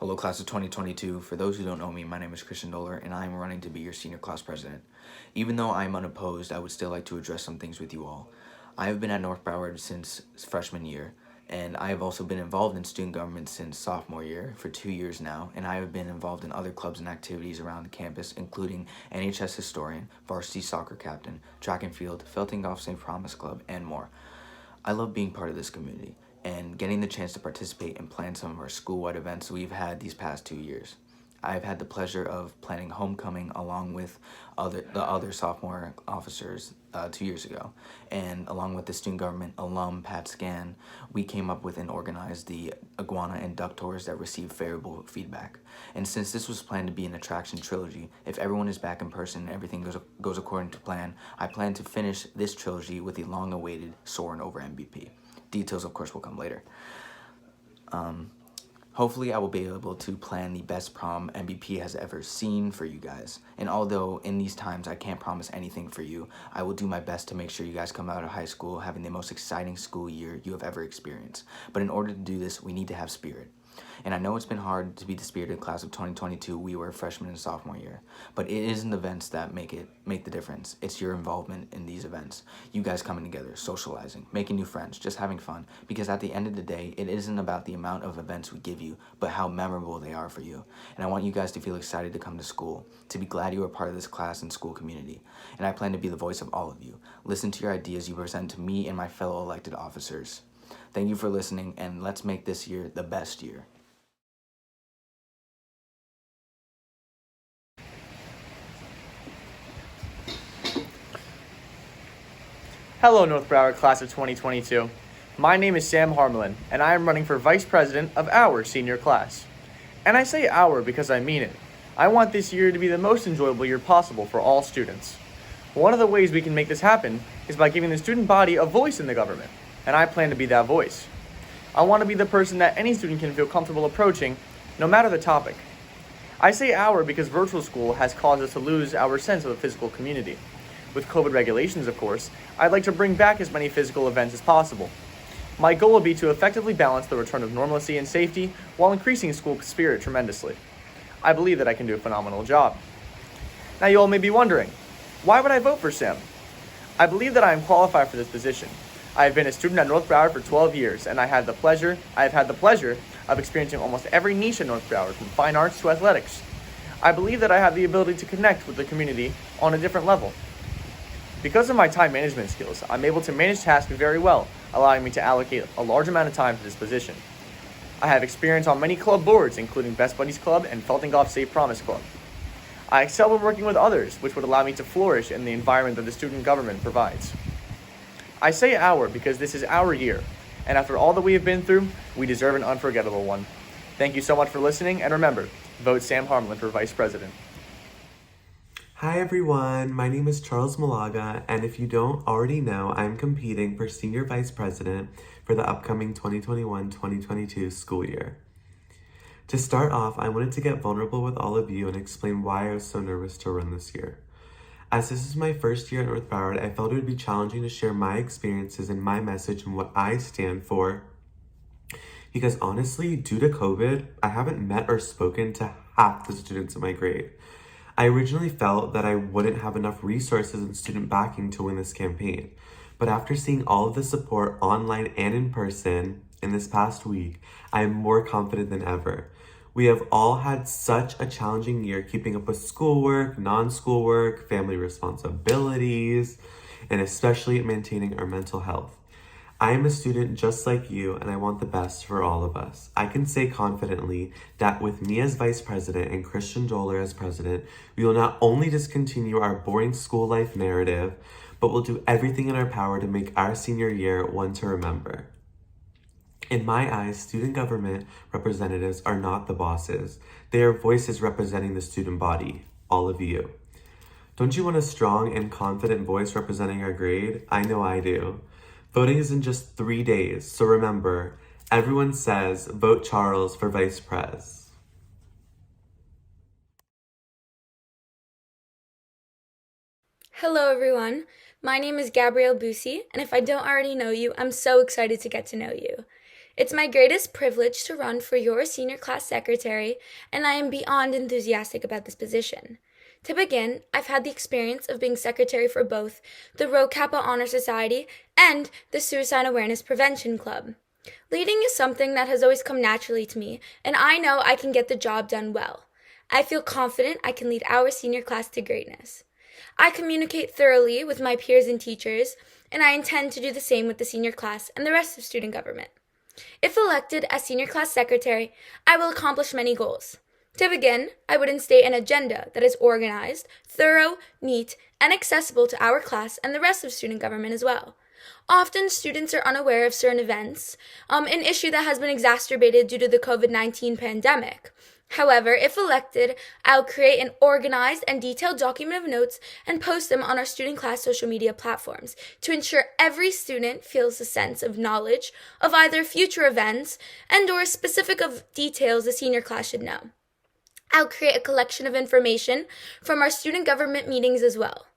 Hello, class of 2022. For those who don't know me, my name is Doler, and I am running to be your senior class president. Even though I am unopposed, I would still like to address some things with you all. I have been at North Broward since freshman year, and I have also been involved in student government since sophomore year for 2 years now, and I have been involved in other clubs and activities around the campus, including NHS historian, varsity soccer captain, track and field, Felton Golf St. Promise Club, and more. I love being part of this community and getting the chance to participate and plan some of our school-wide events we've had these past 2 years. I've had the pleasure of planning homecoming along with the other sophomore officers 2 years ago, and along with the student government alum Pat Scan, we came up with and organized the iguana and duck tours that received favorable feedback. And since this was planned to be an attraction trilogy, if everyone is back in person and everything goes according to plan, I plan to finish this trilogy with the long-awaited Soarin' Over MVP. Details, of course, will come later. Hopefully I will be able to plan the best prom MVP has ever seen for you guys. And although in these times I can't promise anything for you, I will do my best to make sure you guys come out of high school having the most exciting school year you have ever experienced. But in order to do this, we need to have spirit. And I know it's been hard to be the spirited class of 2022. We were freshmen and sophomore year, but it isn't the events that make the difference. It's your involvement in these events. You guys coming together, socializing, making new friends, just having fun. Because at the end of the day, it isn't about the amount of events we give you, but how memorable they are for you. And I want you guys to feel excited to come to school, to be glad you are part of this class and school community. And I plan to be the voice of all of you. Listen to your ideas you present to me and my fellow elected officers. Thank you for listening, and let's make this year the best year. Hello, North Broward class of 2022. My name is Sam Harmulin, and I am running for vice president of our senior class. And I say our because I mean it. I want this year to be the most enjoyable year possible for all students. One of the ways we can make this happen is by giving the student body a voice in the government, and I plan to be that voice. I want to be the person that any student can feel comfortable approaching, no matter the topic. I say our because virtual school has caused us to lose our sense of a physical community. With COVID regulations, of course, I'd like to bring back as many physical events as possible. My goal will be to effectively balance the return of normalcy and safety while increasing school spirit tremendously. I believe that I can do a phenomenal job. Now you all may be wondering, why would I vote for Sam? I believe that I am qualified for this position. I have been a student at North Broward for 12 years, and I have had the pleasure of experiencing almost every niche at North Broward, from fine arts to athletics. I believe that I have the ability to connect with the community on a different level. Because of my time management skills, I'm able to manage tasks very well, allowing me to allocate a large amount of time to this position. I have experience on many club boards, including Best Buddies Club and Felton Golf St. Promise Club. I excel in working with others, which would allow me to flourish in the environment that the student government provides. I say our because this is our year, and after all that we have been through, we deserve an unforgettable one. Thank you so much for listening, and remember, vote Sam Harmulin for Vice President. Hi everyone, my name is Charles Malaga, and if you don't already know, I'm competing for Senior Vice President for the upcoming 2021-2022 school year. To start off, I wanted to get vulnerable with all of you and explain why I was so nervous to run this year. As this is my first year at North Broward, I felt it would be challenging to share my experiences and my message and what I stand for. Because honestly, due to COVID, I haven't met or spoken to half the students in my grade. I originally felt that I wouldn't have enough resources and student backing to win this campaign. But after seeing all of the support online and in person in this past week, I am more confident than ever. We have all had such a challenging year keeping up with schoolwork, non-schoolwork, family responsibilities, and especially maintaining our mental health. I am a student just like you, and I want the best for all of us. I can say confidently that with me as vice president and Christian Doler as president, we will not only discontinue our boring school life narrative, but will do everything in our power to make our senior year one to remember. In my eyes, student government representatives are not the bosses. They are voices representing the student body, all of you. Don't you want a strong and confident voice representing our grade? I know I do. Voting is in just 3 days, so remember, everyone says vote Charles for vice pres. Hello everyone, my name is Gabriella Busey, and if I don't already know you, I'm so excited to get to know you. It's my greatest privilege to run for your senior class secretary, and I am beyond enthusiastic about this position. To begin, I've had the experience of being secretary for both the Rho Kappa Honor Society and the Suicide Awareness Prevention Club. Leading is something that has always come naturally to me, and I know I can get the job done well. I feel confident I can lead our senior class to greatness. I communicate thoroughly with my peers and teachers, and I intend to do the same with the senior class and the rest of student government. If elected as senior class secretary, I will accomplish many goals. To begin, I would instate an agenda that is organized, thorough, neat, and accessible to our class and the rest of student government as well. Often, students are unaware of certain events, an issue that has been exacerbated due to the COVID-19 pandemic. However, if elected, I'll create an organized and detailed document of notes and post them on our student class social media platforms to ensure every student feels a sense of knowledge of either future events and or specific of details the senior class should know. I'll create a collection of information from our student government meetings as well.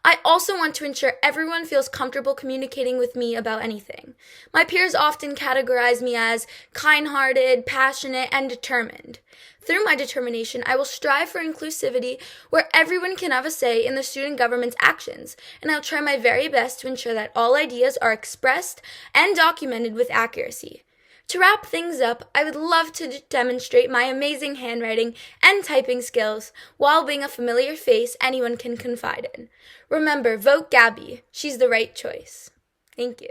I also want to ensure everyone feels comfortable communicating with me about anything. My peers often categorize me as kind-hearted, passionate, and determined. Through my determination, I will strive for inclusivity where everyone can have a say in the student government's actions, and I'll try my very best to ensure that all ideas are expressed and documented with accuracy. To wrap things up, I would love to demonstrate my amazing handwriting and typing skills while being a familiar face anyone can confide in. Remember, vote Gabby. She's the right choice. Thank you.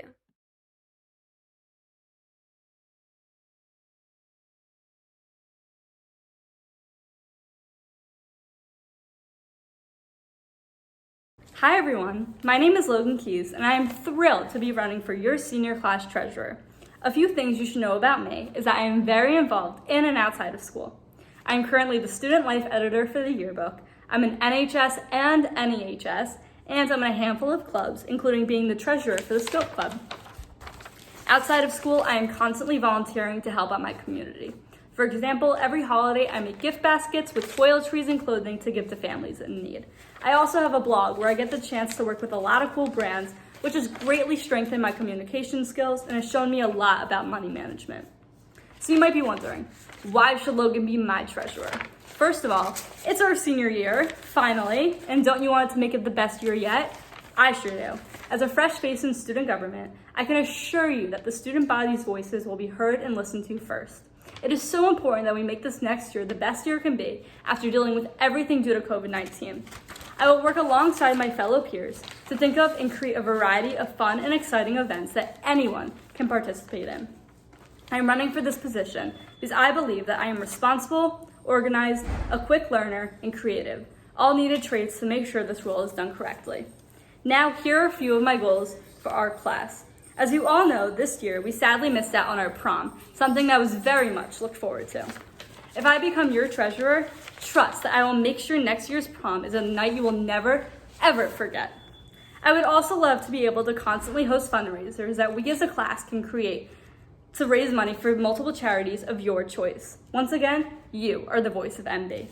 Hi everyone, my name is Logan Keys and I am thrilled to be running for your senior class treasurer. A few things you should know about me is that I am very involved in and outside of school. I am currently the student life editor for the yearbook. I'm an NHS and NEHS, and I'm in a handful of clubs, including being the treasurer for the Scope Club. Outside of school, I am constantly volunteering to help out my community. For example, every holiday I make gift baskets with toiletries and clothing to give to families in need. I also have a blog where I get the chance to work with a lot of cool brands, which has greatly strengthened my communication skills and has shown me a lot about money management. So you might be wondering, why should Logan be my treasurer? First of all, it's our senior year, finally, and don't you want it to make it the best year yet? I sure do. As a fresh face in student government, I can assure you that the student body's voices will be heard and listened to first. It is so important that we make this next year the best year it can be after dealing with everything due to COVID-19. I will work alongside my fellow peers to think of and create a variety of fun and exciting events that anyone can participate in. I am running for this position because I believe that I am responsible, organized, a quick learner, and creative, all needed traits to make sure this role is done correctly. Now, here are a few of my goals for our class. As you all know, this year we sadly missed out on our prom, something that was very much looked forward to. If I become your treasurer, trust that I will make sure next year's prom is a night you will never, ever forget. I would also love to be able to constantly host fundraisers that we as a class can create to raise money for multiple charities of your choice. Once again, you are the voice of MB.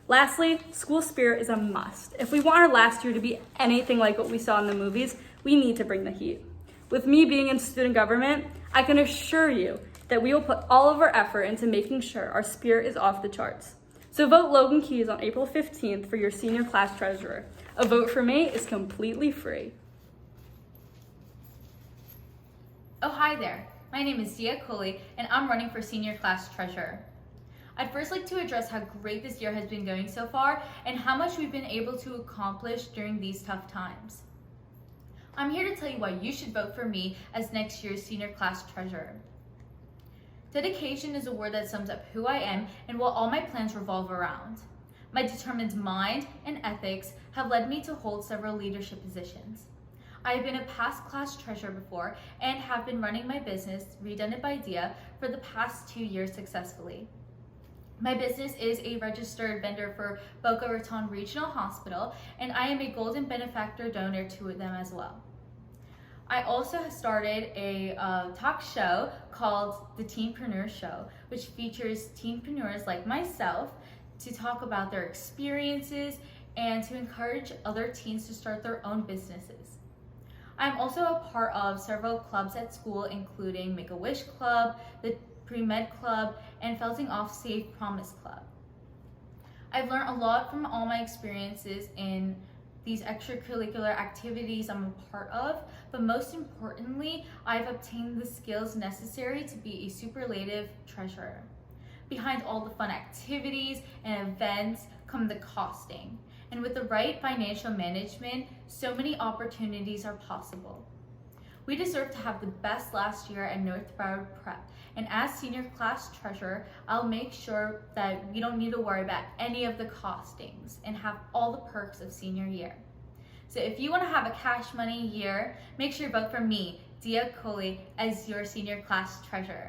Lastly, school spirit is a must. If we want our last year to be anything like what we saw in the movies, we need to bring the heat. With me being in student government, I can assure you that we will put all of our effort into making sure our spirit is off the charts. So vote Logan Keys on April 15th for your senior class treasurer. A vote for me is completely free. Oh, hi there. My name is Zia Coley, and I'm running for senior class treasurer. I'd first like to address how great this year has been going so far and how much we've been able to accomplish during these tough times. I'm here to tell you why you should vote for me as next year's senior class treasurer. Dedication is a word that sums up who I am and what all my plans revolve around. My determined mind and ethics have led me to hold several leadership positions. I have been a past class treasurer before and have been running my business, Redone It by Dia, for the past 2 years successfully. My business is a registered vendor for Boca Raton Regional Hospital, and I am a golden benefactor donor to them as well. I also started a talk show called The Teenpreneur Show, which features teenpreneurs like myself to talk about their experiences and to encourage other teens to start their own businesses. I'm also a part of several clubs at school, including Make-A-Wish Club, the Pre-Med Club, and Felting Off Safe Promise Club. I've learned a lot from all my experiences in these extracurricular activities I'm a part of, but most importantly, I've obtained the skills necessary to be a superlative treasurer. Behind all the fun activities and events come the costing. And with the right financial management, so many opportunities are possible. We deserve to have the best last year at North Broward Prep. And as senior class treasurer, I'll make sure that we don't need to worry about any of the costings and have all the perks of senior year. So if you want to have a cash money year, make sure you vote for me, Dia Coley, as your senior class treasurer.